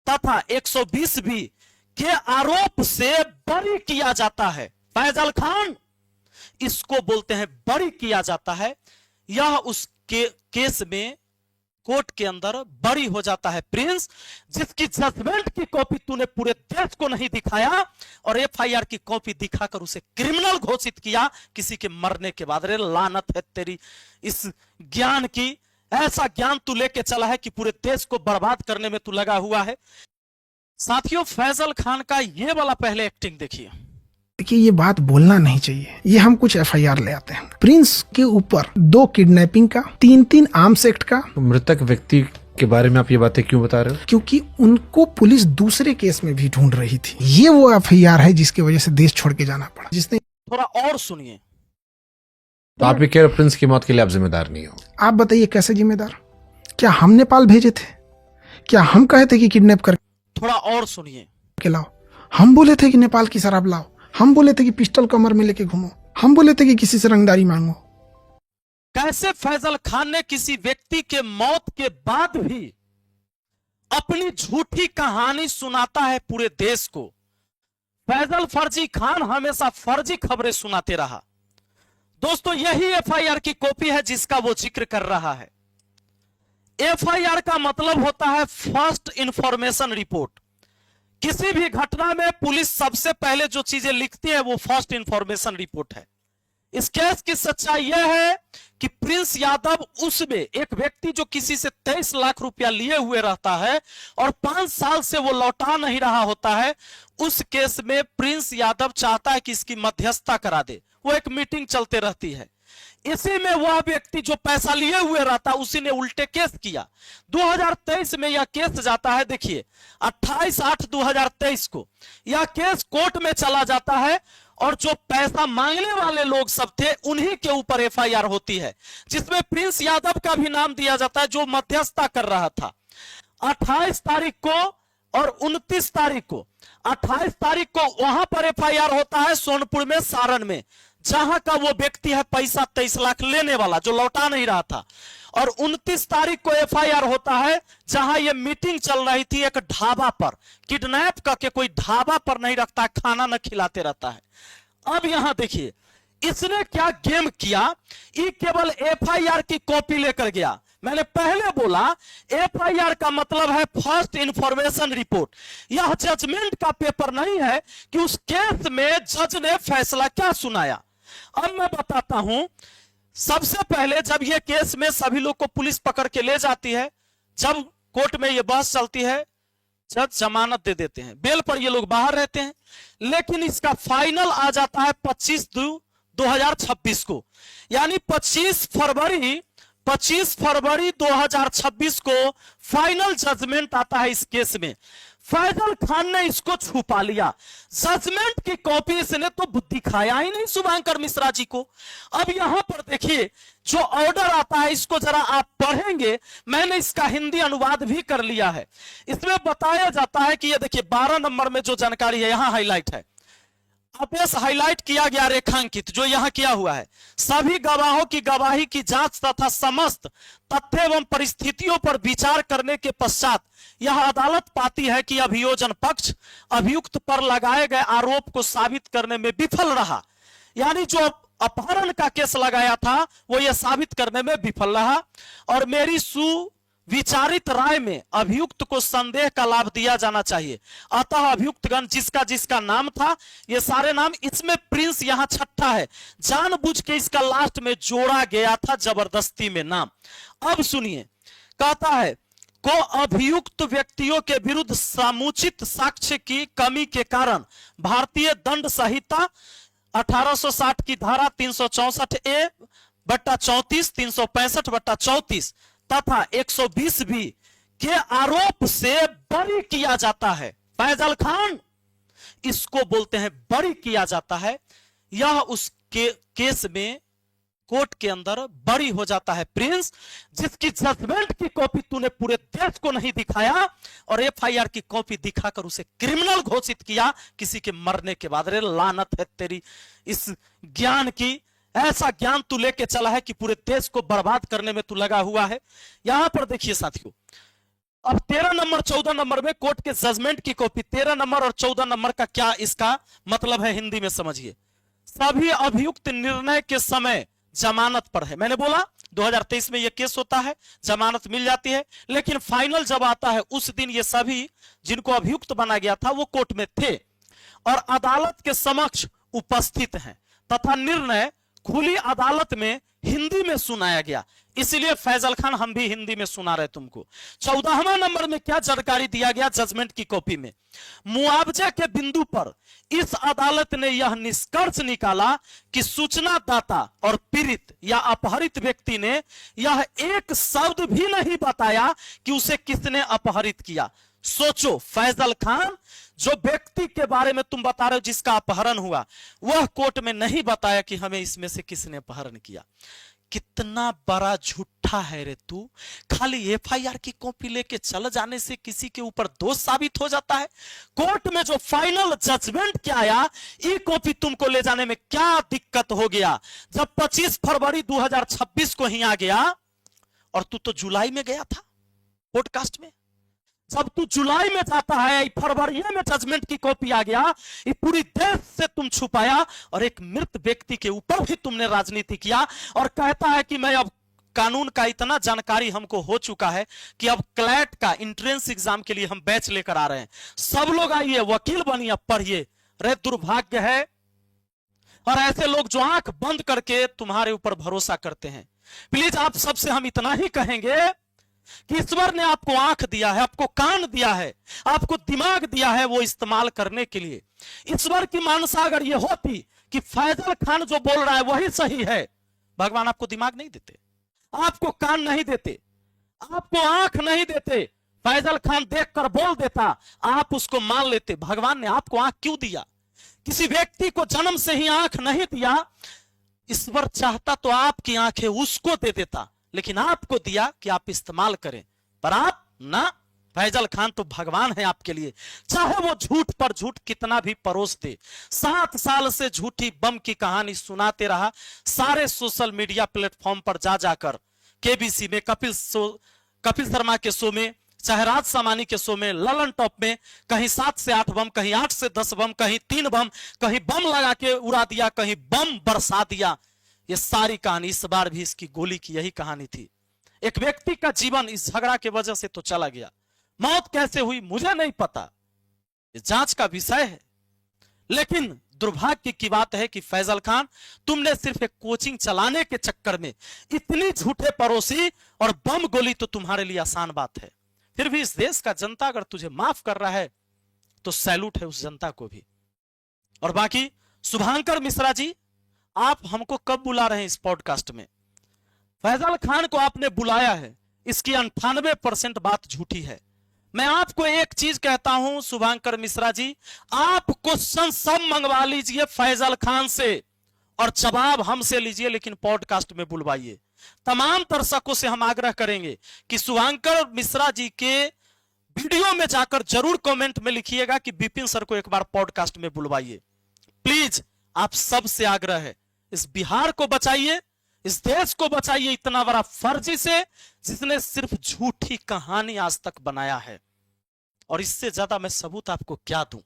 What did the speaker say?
तथा 120 बी के आरोप से बरी किया जाता है। फैजल खान इसको बोलते हैं बरी किया जाता है। यह उस केस में कोर्ट के अंदर बरी हो जाता है प्रिंस, जिसकी जजमेंट की कॉपी तूने पूरे देश को नहीं दिखाया और एफआईआर की कॉपी दिखाकर उसे क्रिमिनल घोषित किया किसी के मरने के बाद। रे लानत है तेरी इस ज्ञान की। ऐसा ज्ञान तू लेके चला है कि पूरे देश को बर्बाद करने में तू लगा हुआ है। साथियों, फैजल खान का ये वाला पहले एक्टिंग देखिए। देखिए, ये बात बोलना नहीं चाहिए। ये हम कुछ एफआईआर ले आते हैं। प्रिंस के ऊपर 2 किडनैपिंग का, 3 आर्म्स एक्ट का। मृतक व्यक्ति के बारे में आप ये बातें क्यों बता रहे हो? क्योंकि उनको पुलिस दूसरे केस में भी ढूंढ रही थी। ये वो एफआईआर है जिसकी वजह से देश छोड़ के जाना पड़ा। जिसने थोड़ा और सुनिए। तो आप ये कह रहे प्रिंस की मौत के लिए आप जिम्मेदार नहीं हो? आप बताइए कैसे जिम्मेदार? क्या हम नेपाल भेजे थे? क्या हम कहे थे कि किडनैप कर? थोड़ा और सुनिए। के लाओ। हम बोले थे कि नेपाल की शराब लाओ। हम बोले थे कि पिस्टल कमर में लेके घूमो। हम बोले थे कि किसी से रंगदारी मांगो। कैसे फैजल खान ने किसी व्यक्ति के मौत के बाद भी अपनी झूठी कहानी सुनाता है पूरे देश को। फैजल फर्जी खान हमेशा फर्जी खबरें सुनाते रहा। दोस्तों, यही एफआईआर की कॉपी है जिसका वो जिक्र कर रहा है। एफआईआर का मतलब होता है फर्स्ट इंफॉर्मेशन रिपोर्ट। किसी भी घटना में पुलिस सबसे पहले जो चीजें लिखती है वो फर्स्ट इंफॉर्मेशन रिपोर्ट है। इस केस की सच्चाई यह है कि प्रिंस यादव उसमें एक व्यक्ति जो किसी से 23 लाख रुपया लिए हुए रहता है और 5 साल से वो लौटा नहीं रहा होता है, उस केस में प्रिंस यादव चाहता है कि इसकी मध्यस्थता करा दे। वो एक मीटिंग चलते रहती है। इसी में वह व्यक्ति जो पैसा लिए हुए रहता है उसी ने उल्टे केस किया। 2023 में यह केस जाता है। देखिए, 28/8/2023 को यह केस कोर्ट में चला जाता है और जो पैसा मांगने वाले लोग सब थे उन्हीं के ऊपर एफआईआर होती है, जिसमें प्रिंस यादव का भी नाम दिया जाता है जो मध्यस्थता कर रहा था। 28 तारीख को और 29 तारीख को, 28 तारीख को वहां पर एफआईआर होता है सोनपुर में, सारण में, जहां का वो व्यक्ति है पैसा 23 लाख लेने वाला जो लौटा नहीं रहा था। और 29 तारीख को एफआईआर होता है जहां ये मीटिंग चल रही थी एक ढाबा पर। किडनैप करके कोई ढाबा पर नहीं रखता, खाना न खिलाते रहता है। अब यहां देखिए इसने क्या गेम किया। ये केवल एफआईआर की कॉपी लेकर गया। मैंने पहले बोला एफआईआर का मतलब है फर्स्ट इंफॉर्मेशन रिपोर्ट। यह जजमेंट का पेपर नहीं है कि उस केस में जज ने फैसला क्या सुनाया। अब मैं बताता हूं। सबसे पहले जब यह केस में सभी लोग को पुलिस पकड़ के ले जाती है, जब कोर्ट में यह बहस चलती है, जज जमानत दे देते हैं, बेल पर ये लोग बाहर रहते हैं। लेकिन इसका फाइनल आ जाता है 25/2/2026 को, यानी 25 फरवरी 2026 को फाइनल जजमेंट आता है इस केस में। फैजल खान ने इसको छुपा लिया। जजमेंट की कॉपी इसने तो दिखाया ही नहीं शुभंकर मिश्रा जी को। अब यहां पर देखिए जो ऑर्डर आता है, इसको जरा आप पढ़ेंगे। मैंने इसका हिंदी अनुवाद भी कर लिया है। इसमें बताया जाता है कि ये देखिए 12 नंबर में जो जानकारी है यहां हाईलाइट है। आदेश हाईलाइट किया गया, रेखांकित जो यहां किया हुआ है। सभी गवाहों की गवाही की जांच तथा समस्त तथ्य एवं परिस्थितियों पर विचार करने के पश्चात यह अदालत पाती है कि अभियोजन पक्ष अभियुक्त पर लगाए गए आरोप को साबित करने में विफल रहा। यानी जो अपहरण का केस लगाया था वो यह साबित करने में विफल रहा और मेरी विचारित राय में अभियुक्त को संदेह का लाभ दिया जाना चाहिए। अतः अभियुक्तगण जिसका जिसका नाम था, ये सारे नाम, इसमें प्रिंस यहां छठा है, जानबूझ के इसका लास्ट में जोड़ा गया था जबरदस्ती में नाम। अब सुनिए, कहता है को अभियुक्त व्यक्तियों के विरुद्ध समुचित साक्ष्य की कमी के कारण भारतीय दंड संहिता 1860 की धारा 364A/34, 365/34 तथा 120 बी के आरोप से बरी किया जाता है। फैजल खान इसको बोलते हैं बरी किया जाता है। यह उस केस में कोर्ट के अंदर बरी हो जाता है प्रिंस, जिसकी जजमेंट की कॉपी तूने पूरे देश को नहीं दिखाया और एफआईआर की कॉपी दिखाकर उसे क्रिमिनल घोषित किया किसी के मरने के बाद। रे लानत है तेरी इस ज्ञान की। ऐसा ज्ञान तू लेके चला है कि पूरे देश को बर्बाद करने में तू लगा हुआ है। यहां पर देखिए साथियों, अब 13 नंबर 14 नंबर में कोर्ट के जजमेंट की कॉपी, 13 नंबर और 14 नंबर का क्या इसका मतलब है हिंदी में समझिए। सभी अभियुक्त निर्णय के समय जमानत पर है। मैंने बोला 2023 में यह केस होता है, जमानत मिल जाती है, लेकिन फाइनल जब आता है उस दिन ये सभी जिनको अभियुक्त बना गया था वो कोर्ट में थे और अदालत के समक्ष उपस्थित हैं तथा निर्णय खुली अदालत में हिंदी में सुनाया गया। इसलिए फैजल खान हम भी हिंदी में सुना रहे तुमको। 14वां नंबर में क्या जानकारी दिया गया जजमेंट की कॉपी में? मुआवजा के बिंदु पर इस अदालत ने यह निष्कर्ष निकाला कि सूचनादाता और पीड़ित या अपहरित व्यक्ति ने यह एक शब्द भी नहीं बताया कि उसे किसने अपहरित किया। सोचो, फैजल खान जो व्यक्ति के बारे में तुम बता रहे हो जिसका अपहरण हुआ, वह कोर्ट में नहीं बताया कि हमें इसमें से किसने अपहरण किया। कितना बड़ा झूठा है रे तू। खाली एफआईआर की कॉपी लेके चल जाने से किसी के ऊपर दोष साबित हो जाता है? कोर्ट में जो फाइनल जजमेंट क्या आया, ये कॉपी तुमको ले जाने में क्या दिक्कत हो गया? जब 25 फरवरी 2026 को ही आ गया और तू तो जुलाई में गया था पॉडकास्ट में। जब तू जुलाई में जाता है, फरवरी में जजमेंट की कॉपी आ गया, ये पूरी देश से तुम छुपाया और एक मृत व्यक्ति के ऊपर भी तुमने राजनीति किया और कहता है कि मैं अब कानून का इतना जानकारी हमको हो चुका है कि अब क्लैट का एंट्रेंस एग्जाम के लिए हम बैच लेकर आ रहे हैं, सब लोग आइए, वकील बनिए, पढ़िए। रे दुर्भाग्य है। और ऐसे लोग जो आंख बंद करके तुम्हारे ऊपर भरोसा करते हैं, प्लीज आप सबसे हम इतना ही कहेंगे कि ईश्वर ने आपको आंख दिया है, आपको कान दिया है, आपको दिमाग दिया है वो इस्तेमाल करने के लिए। ईश्वर की मानसा अगर ये होती कि फैजल खान जो बोल रहा है वही सही है, भगवान आपको दिमाग नहीं देते, आपको कान नहीं देते, आपको आंख नहीं देते। फैजल खान देखकर बोल देता, आप उसको मान लेते। भगवान ने आपको आंख क्यों दिया? किसी व्यक्ति को जन्म से ही आंख नहीं दिया। ईश्वर चाहता तो आपकी आंखें उसको दे देता, लेकिन आपको दिया कि आप इस्तेमाल करें, पर आप ना। फैजल खान तो भगवान है आपके लिए, चाहे वो झूठ पर झूठ कितना भी परोस दे। 7 साल से झूठी बम की कहानी सुनाते रहा, सारे सोशल मीडिया प्लेटफॉर्म पर जा जाकर, केबीसी में, कपिल शर्मा के शो में, चाहे राज सामानी के शो में, ललन टॉप में, कहीं 7 से 8 बम, कहीं 8 से 10 बम, कहीं 3 बम, कहीं बम लगा के उड़ा दिया, कहीं बम बरसा दिया। ये सारी कहानी, इस बार भी इसकी गोली की यही कहानी थी। एक व्यक्ति का जीवन इस झगड़ा के वजह से तो चला गया। मौत कैसे हुई मुझे नहीं पता, ये जांच का विषय है। लेकिन दुर्भाग्य की बात है कि फैजल खान, तुमने सिर्फ एक कोचिंग चलाने के चक्कर में इतनी झूठे परोसी, और बम गोली तो तुम्हारे लिए आसान बात है। फिर भी इस देश का जनता अगर तुझे माफ कर रहा है तो सैल्यूट है उस जनता को भी। और बाकी शुभांकर मिश्रा जी, आप हमको कब बुला रहे हैं इस पॉडकास्ट में? फैजल खान को आपने बुलाया है, इसकी 98% बात झूठी है। मैं आपको एक चीज कहता हूं शुभांकर मिश्रा जी, आप क्वेश्चन सब मंगवा लीजिए फैजल खान से और जवाब हमसे लीजिए, लेकिन पॉडकास्ट में बुलवाइए। तमाम दर्शकों से हम आग्रह करेंगे कि शुभांकर मिश्रा जी के वीडियो में जाकर जरूर कमेंट में लिखिएगा कि विपिन सर को एक बार पॉडकास्ट में बुलवाइए। प्लीज आप सबसे आग्रह है, इस बिहार को बचाइए, इस देश को बचाइए इतना बड़ा फर्जी से, जिसने सिर्फ झूठी कहानी आज तक बनाया है। और इससे ज्यादा मैं सबूत आपको क्या दूं?